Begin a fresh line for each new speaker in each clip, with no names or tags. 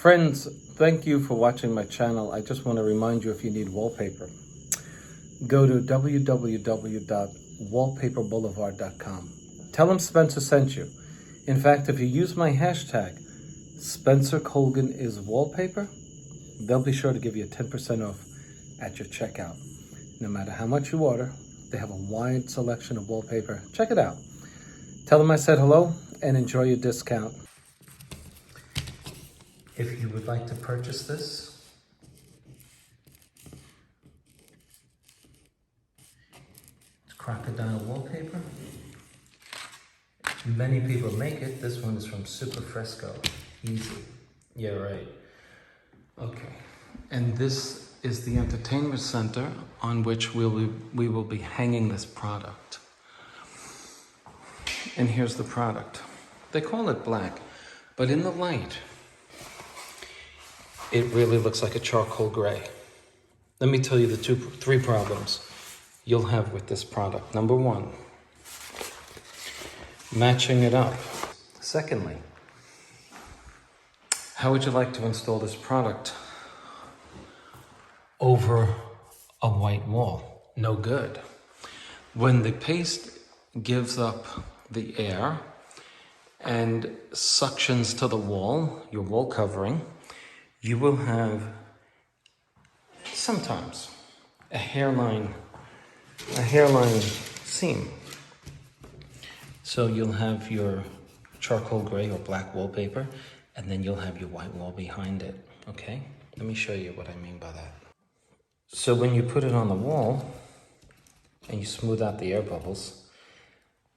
Friends, thank you for watching my channel. I just want to remind you, if you need wallpaper, go to www.wallpaperboulevard.com. Tell them Spencer sent you. In fact, if you use my hashtag, Spencer Colgan is wallpaper, they'll be sure to give you 10% off at your checkout. No matter how much you order, they have a wide selection of wallpaper. Check it out. Tell them I said hello and enjoy your discount. If you would like to purchase this, it's Crocodile wallpaper. Many people make it. This one is from Super Fresco. Easy. Yeah, right. Okay. And this is the entertainment center on which we will be hanging this product. And here's the product. They call it black, but in the light, it really looks like a charcoal gray. Let me tell you the three problems you'll have with this product. Number one, matching it up. Secondly, how would you like to install this product over a white wall? No good. When the paste gives up the air and suctions to the wall, your wall covering, you will have sometimes a hairline seam. So you'll have your charcoal gray or black wallpaper, and then you'll have your white wall behind it, okay? Let me show you what I mean by that. So when you put it on the wall and you smooth out the air bubbles,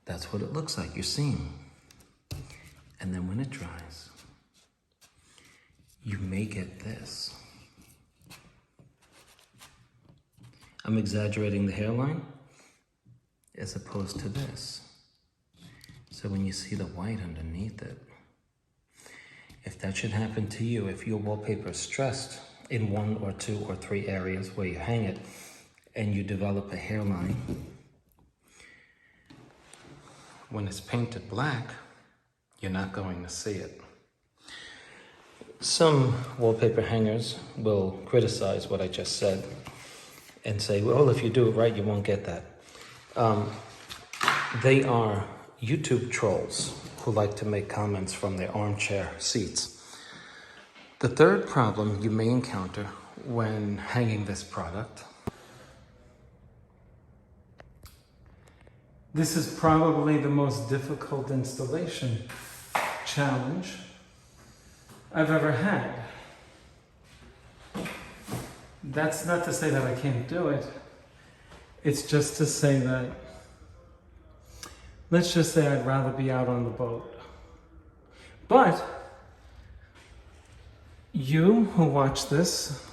that's what it looks like, your seam. And then when it dries, you may get this. I'm exaggerating the hairline as opposed to this. So when you see the white underneath it, if that should happen to you, if your wallpaper is stressed in 1 or 2 or 3 areas where you hang it and you develop a hairline, when it's painted black, you're not going to see it. Some wallpaper hangers will criticize what I just said and say, well, if you do it right, you won't get that. They are YouTube trolls who like to make comments from their armchair seats. The third problem you may encounter when hanging this product.
This is probably the most difficult installation challenge I've ever had. That's not to say that I can't do it. It's just to say that, let's just say I'd rather be out on the boat. But you who watch this,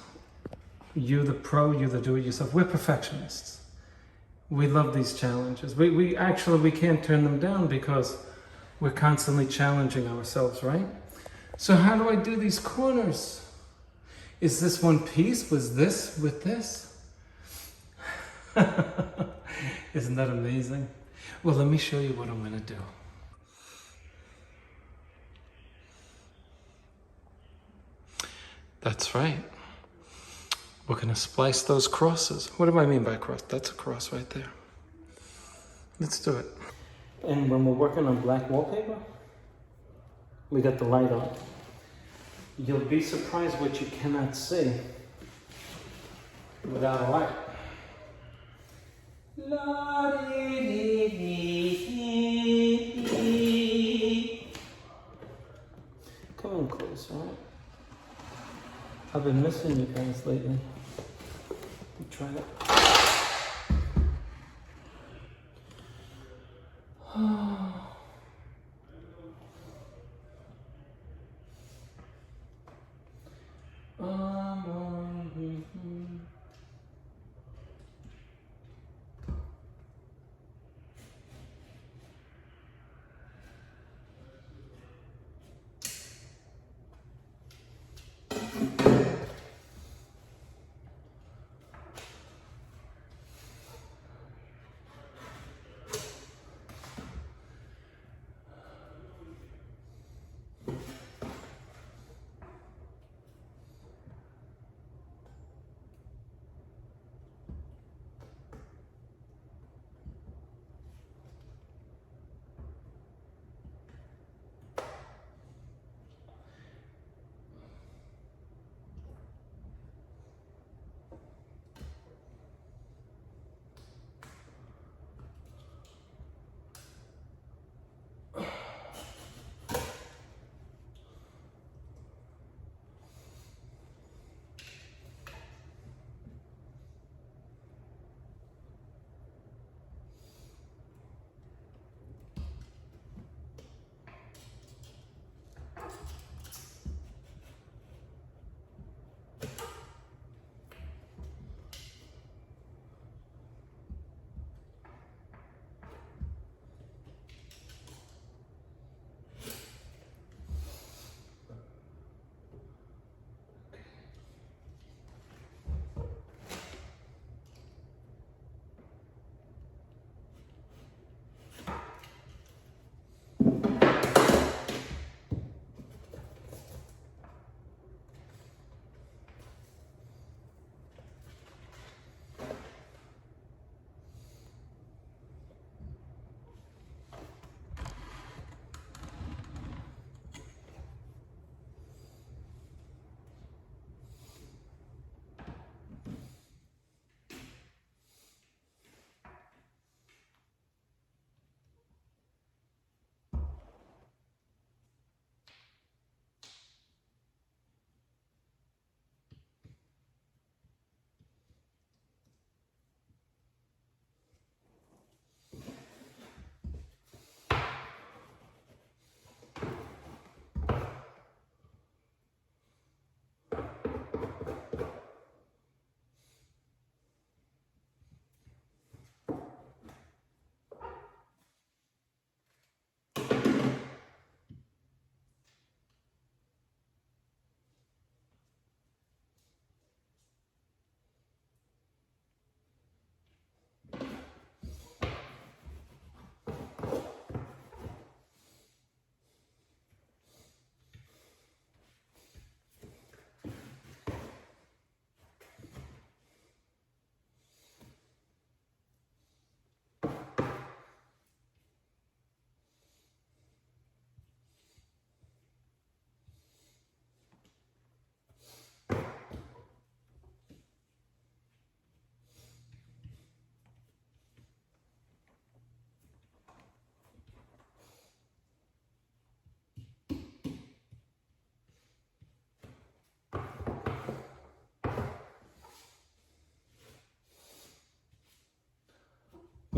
you the pro, you the do-it-yourself, we're perfectionists. We love these challenges. We can't turn them down because we're constantly challenging ourselves, right? So how do I do these corners? Is this one piece? Was this with this? Isn't that amazing? Well, let me show you what I'm going to do.
That's right. We're going to splice those crosses. What do I mean by cross? That's a cross right there. Let's do it. And when we're working on black wallpaper, we got the light on. You'll be surprised what you cannot see without a light. Come on close, all right? I've been missing you guys lately. Try that.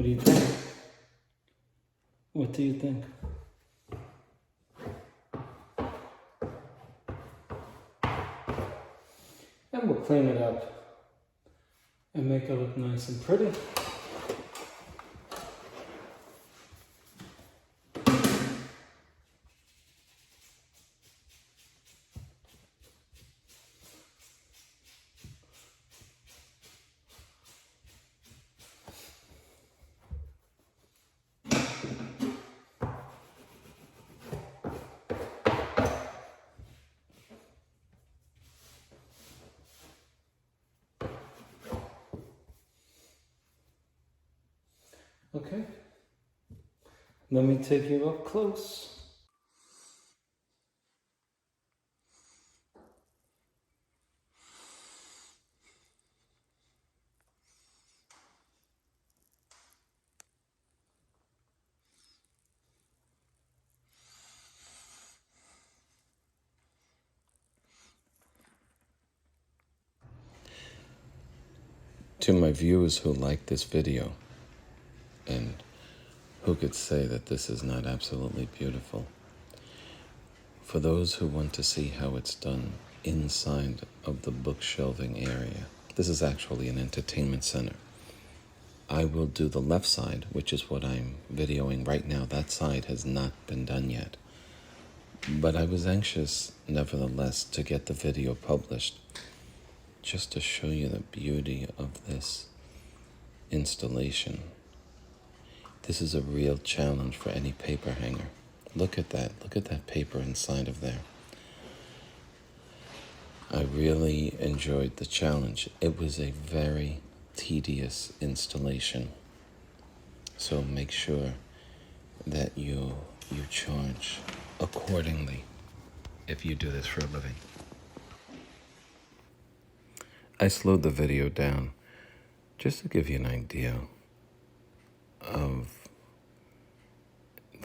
What do you think? What do you think? And we'll clean it up and make it look nice and pretty. Okay, let me take you up close.
To my viewers who like this video, and who could say that this is not absolutely beautiful, for those who want to see how it's done inside of the bookshelving area, this is actually an entertainment center. I will do the left side, which is what I'm videoing right now. That side has not been done yet. But I was anxious, nevertheless, to get the video published, just to show you the beauty of this installation. This is a real challenge for any paper hanger. Look at that. Look at that paper inside of there. I really enjoyed the challenge. It was a very tedious installation. So make sure that you charge accordingly if you do this for a living. I slowed the video down just to give you an idea of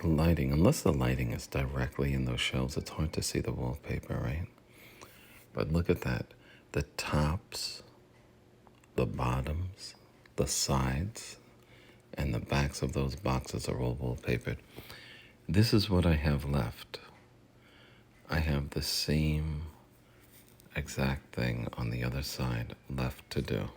the lighting. Unless the lighting is directly in those shelves, it's hard to see the wallpaper, right? But look at that. The tops, the bottoms, the sides, and the backs of those boxes are all wallpapered. This is what I have left. I have the same exact thing on the other side left to do.